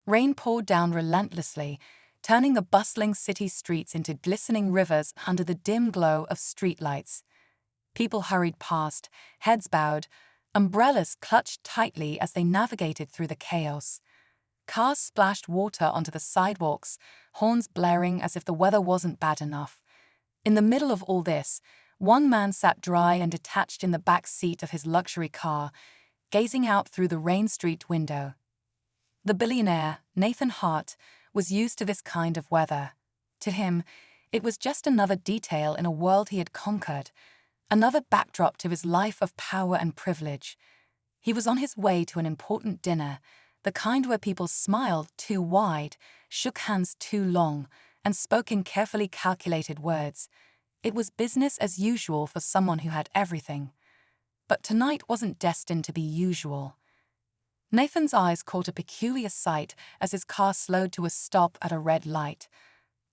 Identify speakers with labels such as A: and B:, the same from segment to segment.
A: Rain poured down relentlessly, turning the bustling city streets into glistening rivers under the dim glow of streetlights. People hurried past, heads bowed, umbrellas clutched tightly as they navigated through the chaos. Cars splashed water onto the sidewalks, horns blaring as if the weather wasn't bad enough. In the middle of all this, one man sat dry and detached in the back seat of his luxury car, gazing out through the rain-streaked window. The billionaire, Nathan Hart, was used to this kind of weather. To him, it was just another detail in a world he had conquered, another backdrop to his life of power and privilege. He was on his way to an important dinner, the kind where people smiled too wide, shook hands too long, and spoke in carefully calculated words. It was business as usual for someone who had everything. But tonight wasn't destined to be usual. Nathan's eyes caught a peculiar sight as his car slowed to a stop at a red light.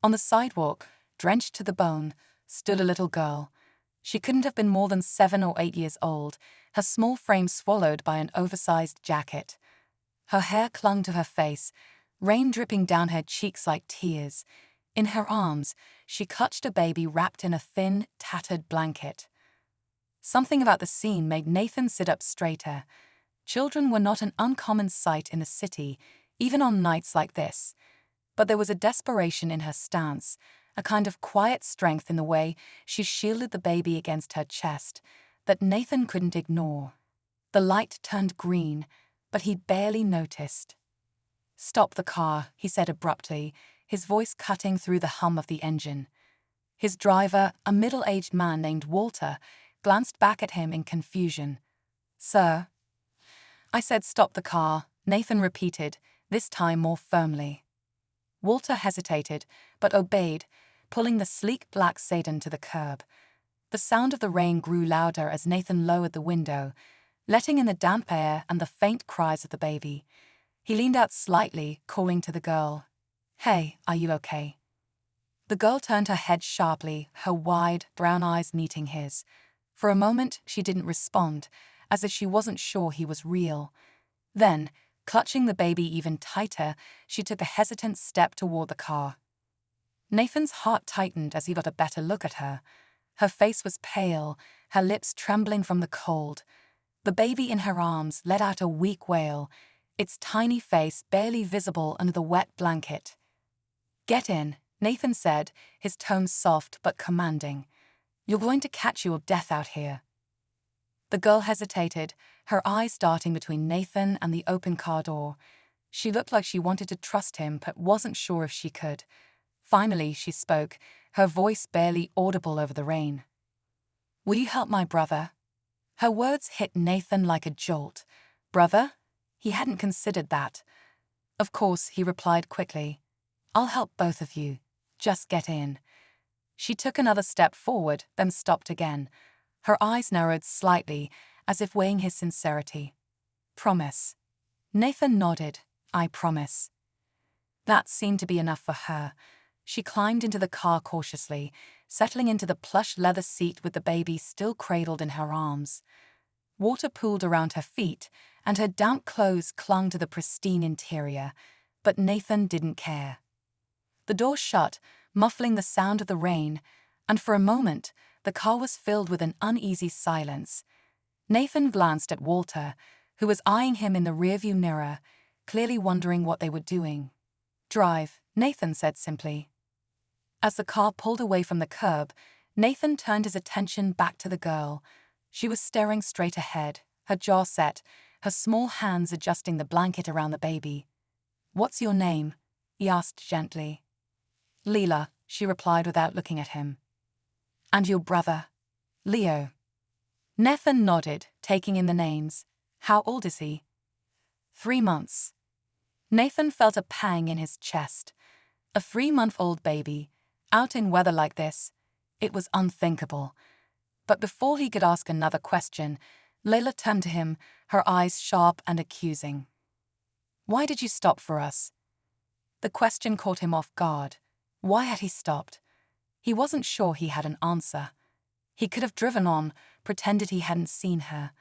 A: On the sidewalk, drenched to the bone, stood a little girl. She couldn't have been more than 7 or 8 years old, her small frame swallowed by an oversized jacket. Her hair clung to her face, rain dripping down her cheeks like tears. In her arms, she clutched a baby wrapped in a thin, tattered blanket. Something about the scene made Nathan sit up straighter. Children were not an uncommon sight in the city, even on nights like this. But there was a desperation in her stance, a kind of quiet strength in the way she shielded the baby against her chest, that Nathan couldn't ignore. The light turned green, but he barely noticed. "Stop the car," he said abruptly, his voice cutting through the hum of the engine. His driver, a middle-aged man named Walter, glanced back at him in confusion. "Sir?" "I said stop the car," Nathan repeated, this time more firmly. Walter hesitated, but obeyed, pulling the sleek black sedan to the curb. The sound of the rain grew louder as Nathan lowered the window, letting in the damp air and the faint cries of the baby. He leaned out slightly, calling to the girl. "Hey, are you okay?" The girl turned her head sharply, her wide, brown eyes meeting his. For a moment, she didn't respond, as if she wasn't sure he was real. Then, clutching the baby even tighter, she took a hesitant step toward the car. Nathan's heart tightened as he got a better look at her. Her face was pale, her lips trembling from the cold. The baby in her arms let out a weak wail, its tiny face barely visible under the wet blanket. "Get in," Nathan said, his tone soft but commanding. "You're going to catch your death out here." The girl hesitated, her eyes darting between Nathan and the open car door. She looked like she wanted to trust him but wasn't sure if she could. Finally, she spoke, her voice barely audible over the rain. "Will you help my brother?" Her words hit Nathan like a jolt. Brother? He hadn't considered that. "Of course," he replied quickly. "I'll help both of you. Just get in." She took another step forward, then stopped again. Her eyes narrowed slightly, as if weighing his sincerity. "Promise." Nathan nodded. "I promise." That seemed to be enough for her. She climbed into the car cautiously, settling into the plush leather seat with the baby still cradled in her arms. Water pooled around her feet, and her damp clothes clung to the pristine interior, but Nathan didn't care. The door shut, muffling the sound of the rain, and for a moment, the car was filled with an uneasy silence. Nathan glanced at Walter, who was eyeing him in the rearview mirror, clearly wondering what they were doing. "Drive," Nathan said simply. As the car pulled away from the curb, Nathan turned his attention back to the girl. She was staring straight ahead, her jaw set, her small hands adjusting the blanket around the baby. "What's your name?" he asked gently. "Leela," she replied without looking at him. "And your brother?" "Leo." Nathan nodded, taking in the names. "How old is he?" 3 months. Nathan felt a pang in his chest. A 3-month-old baby, out in weather like this, it was unthinkable. But before he could ask another question, Leila turned to him, her eyes sharp and accusing. "Why did you stop for us?" The question caught him off guard. Why had he stopped? He wasn't sure he had an answer. He could have driven on, pretended he hadn't seen her.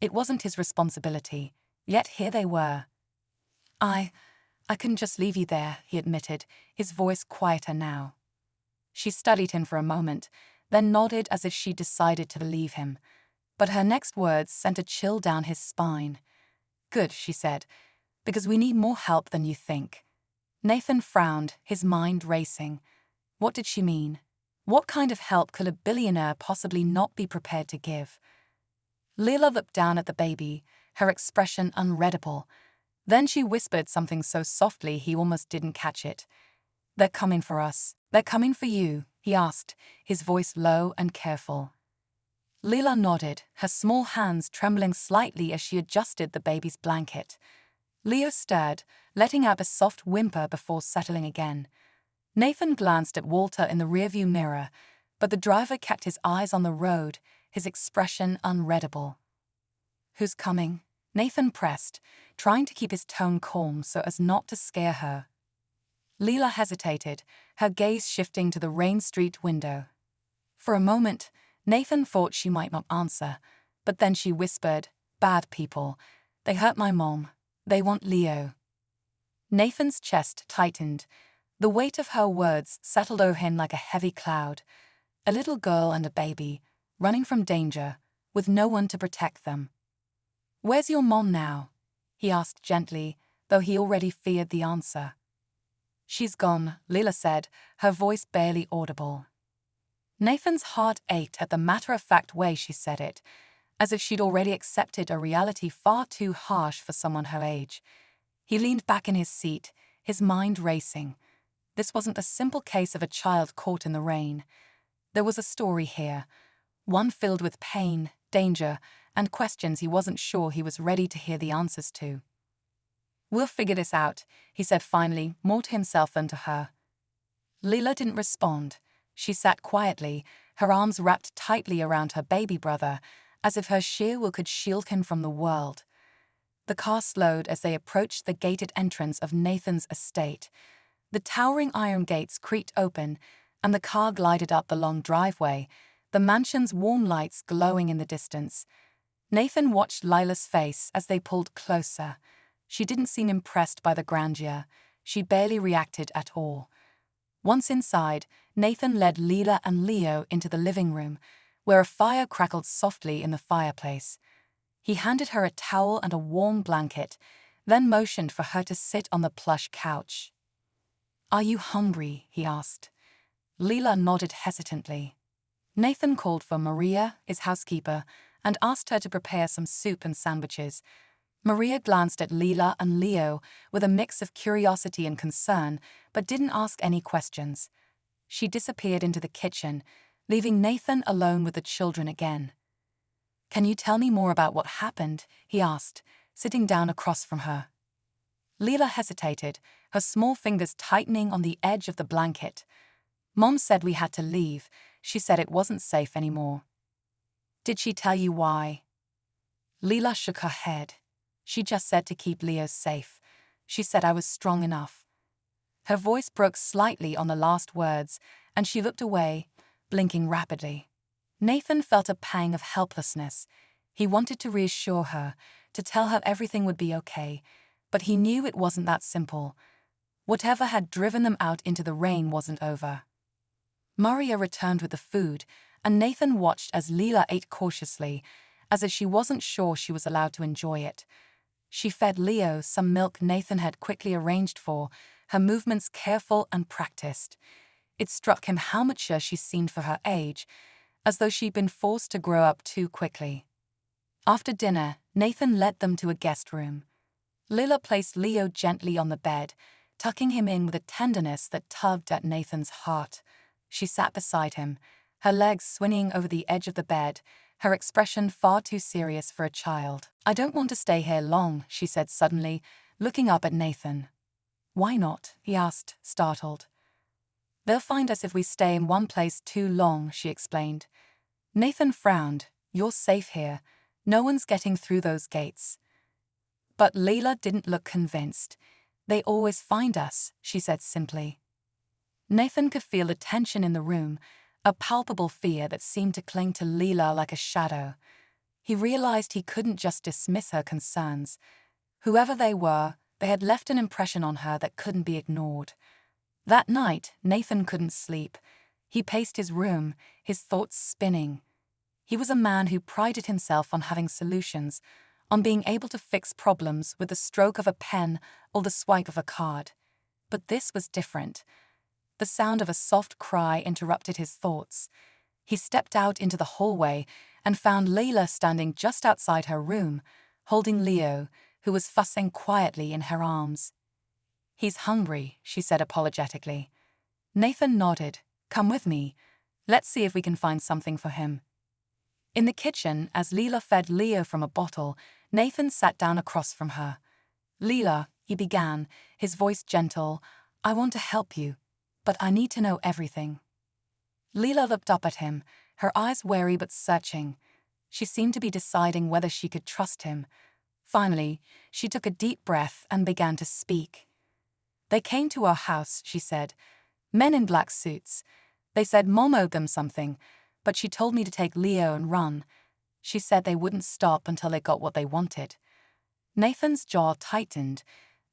A: It wasn't his responsibility, yet here they were. I couldn't just leave you there, he admitted, his voice quieter now. She studied him for a moment, then nodded as if she decided to believe him. But her next words sent a chill down his spine. Good, she said, because we need more help than you think. Nathan frowned, his mind racing. What did she mean? What kind of help could a billionaire possibly not be prepared to give? Leela looked down at the baby, her expression unreadable. Then she whispered something so softly he almost didn't catch it. They're coming for us. They're coming for you, he asked, his voice low and careful. Leela nodded, her small hands trembling slightly as she adjusted the baby's blanket. Leo stirred, letting out a soft whimper before settling again. Nathan glanced at Walter in the rearview mirror, but the driver kept his eyes on the road, his expression unreadable. Who's coming? Nathan pressed, trying to keep his tone calm so as not to scare her. Leela hesitated, her gaze shifting to the Rain Street window. For a moment, Nathan thought she might not answer, but then she whispered, "Bad people. They hurt my mom. They want Leo." Nathan's chest tightened. The weight of her words settled over him like a heavy cloud. A little girl and a baby, running from danger, with no one to protect them. "Where's your mom now?" he asked gently, though he already feared the answer. "She's gone," Leela said, her voice barely audible. Nathan's heart ached at the matter-of-fact way she said it, as if she'd already accepted a reality far too harsh for someone her age. He leaned back in his seat, his mind racing. This wasn't a simple case of a child caught in the rain. There was a story here, one filled with pain, danger, and questions he wasn't sure he was ready to hear the answers to. "We'll figure this out," he said finally, more to himself than to her. Leela didn't respond. She sat quietly, her arms wrapped tightly around her baby brother, as if her sheer will could shield him from the world. The car slowed as they approached the gated entrance of Nathan's estate. The towering iron gates creaked open, and the car glided up the long driveway, the mansion's warm lights glowing in the distance. Nathan watched Lila's face as they pulled closer. She didn't seem impressed by the grandeur. She barely reacted at all. Once inside, Nathan led Leela and Leo into the living room, where a fire crackled softly in the fireplace. He handed her a towel and a warm blanket, then motioned for her to sit on the plush couch. "Are you hungry?" he asked. Leela nodded hesitantly. Nathan called for Maria, his housekeeper, and asked her to prepare some soup and sandwiches. Maria glanced at Leela and Leo with a mix of curiosity and concern, but didn't ask any questions. She disappeared into the kitchen, leaving Nathan alone with the children again. "Can you tell me more about what happened?" he asked, sitting down across from her. Leela hesitated, her small fingers tightening on the edge of the blanket. "Mom said we had to leave. She said it wasn't safe anymore." "Did she tell you why?" Leela shook her head. "She just said to keep Leo safe. She said I was strong enough." Her voice broke slightly on the last words, and she looked away, blinking rapidly. Nathan felt a pang of helplessness. He wanted to reassure her, to tell her everything would be okay, but he knew it wasn't that simple. Whatever had driven them out into the rain wasn't over. Maria returned with the food, and Nathan watched as Leela ate cautiously, as if she wasn't sure she was allowed to enjoy it. She fed Leo some milk Nathan had quickly arranged for, her movements careful and practiced. It struck him how mature she seemed for her age, as though she'd been forced to grow up too quickly. After dinner, Nathan led them to a guest room. Leela placed Leo gently on the bed, tucking him in with a tenderness that tugged at Nathan's heart. She sat beside him, her legs swinging over the edge of the bed, her expression far too serious for a child. "I don't want to stay here long," she said suddenly, looking up at Nathan. "Why not?" he asked, startled. "They'll find us if we stay in one place too long," she explained. Nathan frowned. "You're safe here. No one's getting through those gates." But Leela didn't look convinced. "They always find us," she said simply. Nathan could feel the tension in the room, a palpable fear that seemed to cling to Leela like a shadow. He realized he couldn't just dismiss her concerns. Whoever they were They had left an impression on her that couldn't be ignored. That night, Nathan couldn't sleep. He paced his room, his thoughts spinning. He was a man who prided himself on having solutions, on being able to fix problems with the stroke of a pen or the swipe of a card. But this was different. The sound of a soft cry interrupted his thoughts. He stepped out into the hallway and found Layla standing just outside her room, holding Leo, who was fussing quietly in her arms. "He's hungry," she said apologetically. Nathan nodded. "Come with me. Let's see if we can find something for him." In the kitchen, as Leela fed Leo from a bottle, Nathan sat down across from her. "Leela," he began, his voice gentle, "I want to help you, but I need to know everything." Leela looked up at him, her eyes wary but searching. She seemed to be deciding whether she could trust him. Finally, she took a deep breath and began to speak. "They came to our house," she said. "Men in black suits. They said Mom owed them something, but she told me to take Leo and run. She said they wouldn't stop until they got what they wanted." Nathan's jaw tightened.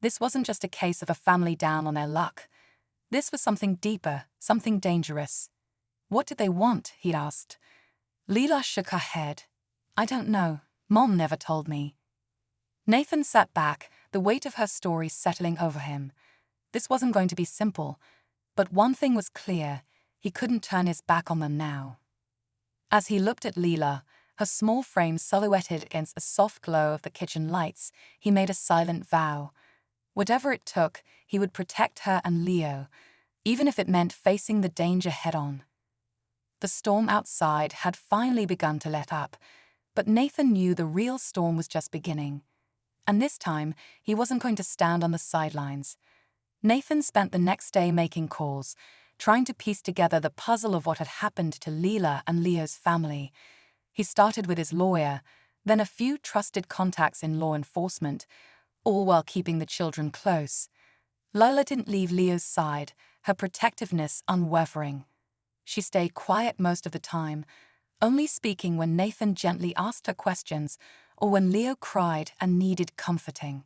A: This wasn't just a case of a family down on their luck. This was something deeper, something dangerous. "What did they want?" he asked. Leela shook her head. "I don't know. Mom never told me." Nathan sat back, the weight of her story settling over him. This wasn't going to be simple, but one thing was clear: he couldn't turn his back on them now. As he looked at Leela, her small frame silhouetted against the soft glow of the kitchen lights, he made a silent vow. Whatever it took, he would protect her and Leo, even if it meant facing the danger head-on. The storm outside had finally begun to let up, but Nathan knew the real storm was just beginning. And this time, he wasn't going to stand on the sidelines. Nathan spent the next day making calls, trying to piece together the puzzle of what had happened to Leela and Leo's family. He started with his lawyer, then a few trusted contacts in law enforcement, all while keeping the children close. Lila didn't leave Leo's side, her protectiveness unwavering. She stayed quiet most of the time, only speaking when Nathan gently asked her questions or when Leo cried and needed comforting.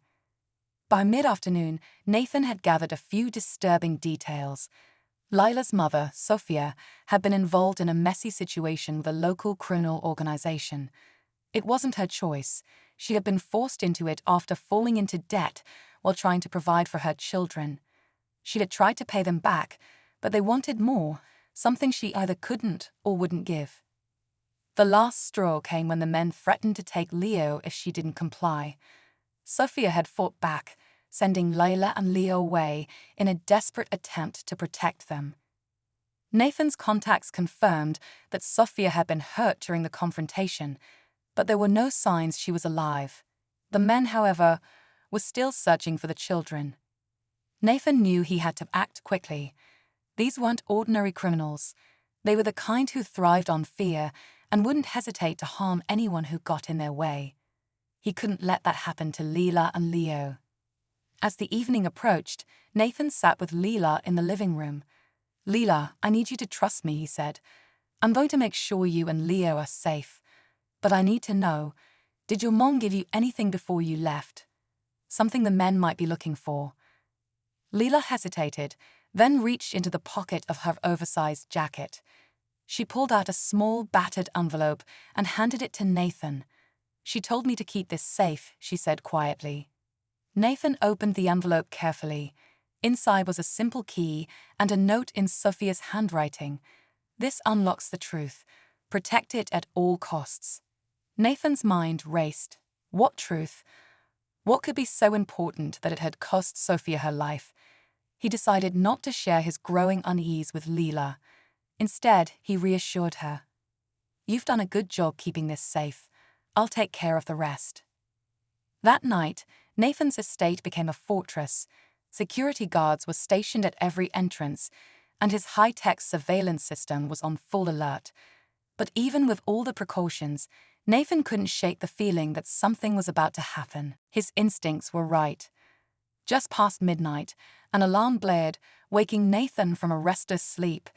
A: By mid-afternoon, Nathan had gathered a few disturbing details. Lila's mother, Sophia, had been involved in a messy situation with a local criminal organization. It wasn't her choice. She had been forced into it after falling into debt while trying to provide for her children. She had tried to pay them back, but they wanted more, something she either couldn't or wouldn't give. The last straw came when the men threatened to take Leo if she didn't comply. Sophia had fought back, sending Layla and Leo away in a desperate attempt to protect them. Nathan's contacts confirmed that Sophia had been hurt during the confrontation, but there were no signs she was alive. The men, however, were still searching for the children. Nathan knew he had to act quickly. These weren't ordinary criminals. They were the kind who thrived on fear and wouldn't hesitate to harm anyone who got in their way. He couldn't let that happen to Leela and Leo. As the evening approached, Nathan sat with Leela in the living room. "Leela, I need you to trust me," he said. "I'm going to make sure you and Leo are safe. But I need to know, did your mom give you anything before you left? Something the men might be looking for." Leela hesitated, then reached into the pocket of her oversized jacket. She pulled out a small, battered envelope and handed it to Nathan. "She told me to keep this safe," she said quietly. Nathan opened the envelope carefully. Inside was a simple key and a note in Sophia's handwriting. "This unlocks the truth. Protect it at all costs." Nathan's mind raced. What truth? What could be so important that it had cost Sophia her life? He decided not to share his growing unease with Leela. Instead, he reassured her. "You've done a good job keeping this safe. I'll take care of the rest." That night, Nathan's estate became a fortress. Security guards were stationed at every entrance, and his high-tech surveillance system was on full alert. But even with all the precautions, Nathan couldn't shake the feeling that something was about to happen. His instincts were right. Just past midnight, an alarm blared, waking Nathan from a restless sleep.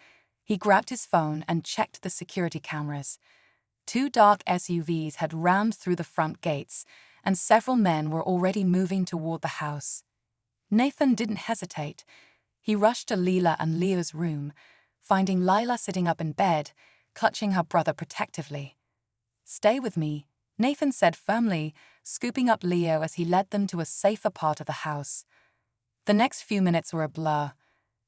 A: He grabbed his phone and checked the security cameras. 2 dark SUVs had rammed through the front gates, and several men were already moving toward the house. Nathan didn't hesitate. He rushed to Leela and Leo's room, finding Lila sitting up in bed, clutching her brother protectively. "Stay with me," Nathan said firmly, scooping up Leo as he led them to a safer part of the house. The next few minutes were a blur.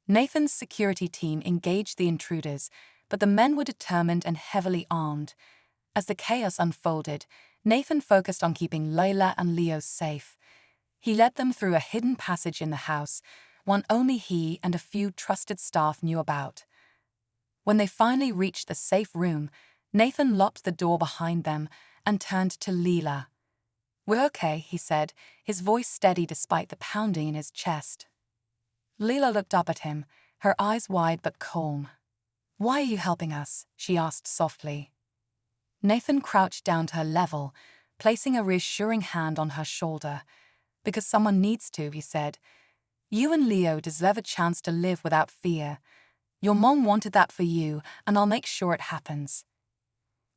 A: Nathan's security team engaged the intruders, but the men were determined and heavily armed. As the chaos unfolded, Nathan focused on keeping Leila and Leo safe. He led them through a hidden passage in the house, one only he and a few trusted staff knew about. When they finally reached the safe room, Nathan locked the door behind them and turned to Leela. "We're okay," he said, his voice steady despite the pounding in his chest. Leela looked up at him, her eyes wide but calm. "Why are you helping us?" she asked softly. Nathan crouched down to her level, placing a reassuring hand on her shoulder. "Because someone needs to," he said. "You and Leo deserve a chance to live without fear. Your mom wanted that for you, and I'll make sure it happens."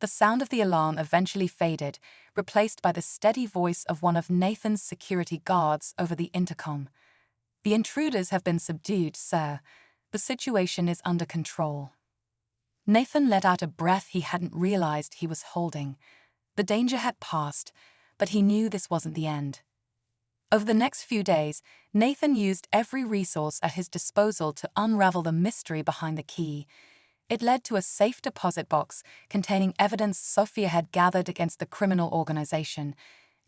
A: The sound of the alarm eventually faded, replaced by the steady voice of one of Nathan's security guards over the intercom. "The intruders have been subdued, sir. The situation is under control." Nathan let out a breath he hadn't realized he was holding. The danger had passed, but he knew this wasn't the end. Over the next few days, Nathan used every resource at his disposal to unravel the mystery behind the key. It led to a safe deposit box containing evidence Sophia had gathered against the criminal organization,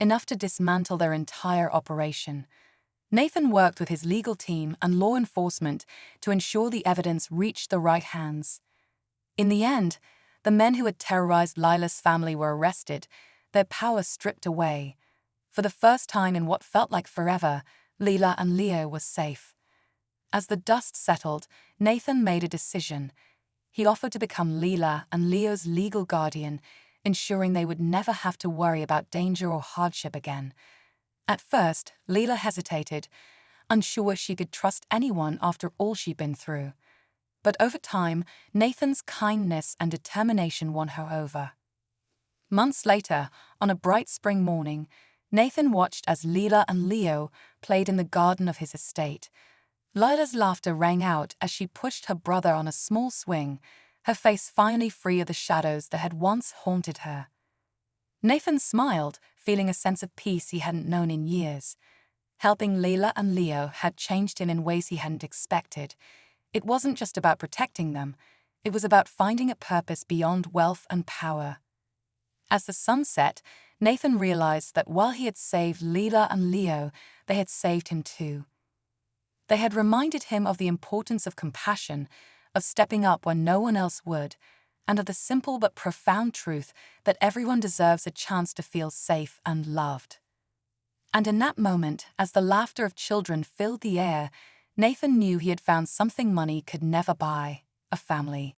A: enough to dismantle their entire operation. Nathan worked with his legal team and law enforcement to ensure the evidence reached the right hands. In the end, the men who had terrorized Lila's family were arrested, their power stripped away. For the first time in what felt like forever, Leela and Leo were safe. As the dust settled, Nathan made a decision. He offered to become Leela and Leo's legal guardian, ensuring they would never have to worry about danger or hardship again. At first, Leela hesitated, unsure she could trust anyone after all she'd been through. But over time, Nathan's kindness and determination won her over. Months later, on a bright spring morning, Nathan watched as Leela and Leo played in the garden of his estate. Lila's laughter rang out as she pushed her brother on a small swing, her face finally free of the shadows that had once haunted her. Nathan smiled, feeling a sense of peace he hadn't known in years. Helping Leela and Leo had changed him in ways he hadn't expected. It wasn't just about protecting them, it was about finding a purpose beyond wealth and power. As the sun set, Nathan realized that while he had saved Leela and Leo, they had saved him too. They had reminded him of the importance of compassion, of stepping up when no one else would, and of the simple but profound truth that everyone deserves a chance to feel safe and loved. And in that moment, as the laughter of children filled the air, Nathan knew he had found something money could never buy: a family.